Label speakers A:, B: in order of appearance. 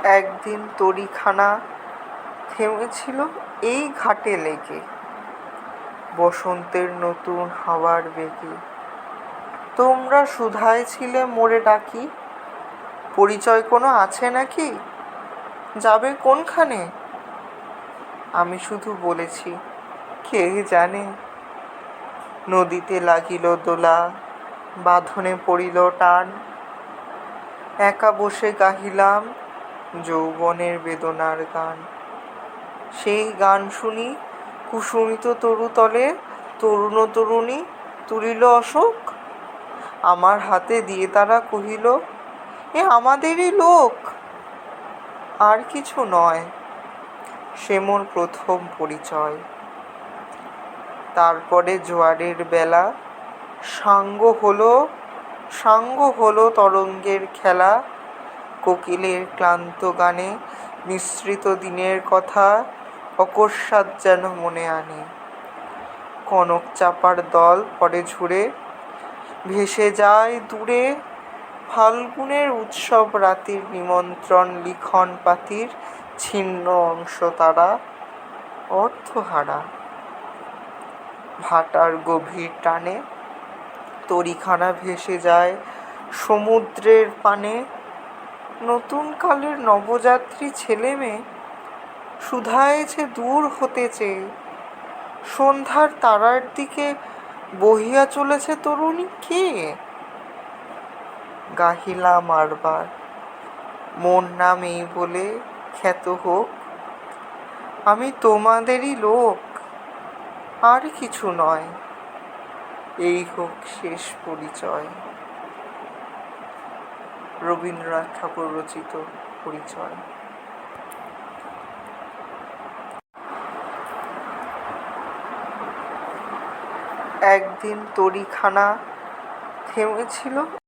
A: একদিন তরীখানা থেমেছিল এই ঘাটে লেগে, বসন্তের নতুন হাওয়ার বেগে। তোমরা সুধায় ছিলে মোরে ডাকি, পরিচয় কোনো আছে নাকি, যাবে কোনখানে? আমি শুধু বলেছি, কে জানে। নদীতে লাগিল দোলা, বাঁধনে পড়িল টান, একা বসে গাহিলাম যৌবনের বেদনার গান। সেই গান শুনি কুসুমিত তরুতলে তরুণ তরুণী তুলিল অশোক। আমার হাতে দিয়ে তারা কহিল, এ আমাদেরই লোক। আর কিছু নয়, সে মোর প্রথম পরিচয়। তারপরে জোয়ারের বেলা সাঙ্গ হলো তরঙ্গের খেলা। কোকিলের ক্লান্ত গানে মিশ্রিত দিনের কথা অকস্মাৎ যেন মনে আনে। কনক চাপার দল পরে ঝুরে ভেসে যায় দূরে। ফাল্গুনের উৎসব রাতির নিমন্ত্রণ লিখন পাতির ছিন্ন অংশ তারা অর্থহারা। ভাটার গভীর টানে তরীখানা ভেসে যায় সমুদ্রের পানে। নতুন কালের নবযাত্রী ছেলে মেয়ে শুধায়েছে দূর হতে চেয়ে। সন্ধ্যার তারার দিকে বহিয়া চলেছে তরুণী কে? গাহিলাম আরবার, মোর নাম এই বলে খ্যাত হোক, আমি তোমাদেরই লোক। আর কিছু নয়, এই হোক শেষ পরিচয়। রবীন্দ্রনাথ ঠাকুর রচিত পরিচয়। একদিন তরীখানা থেমেছিল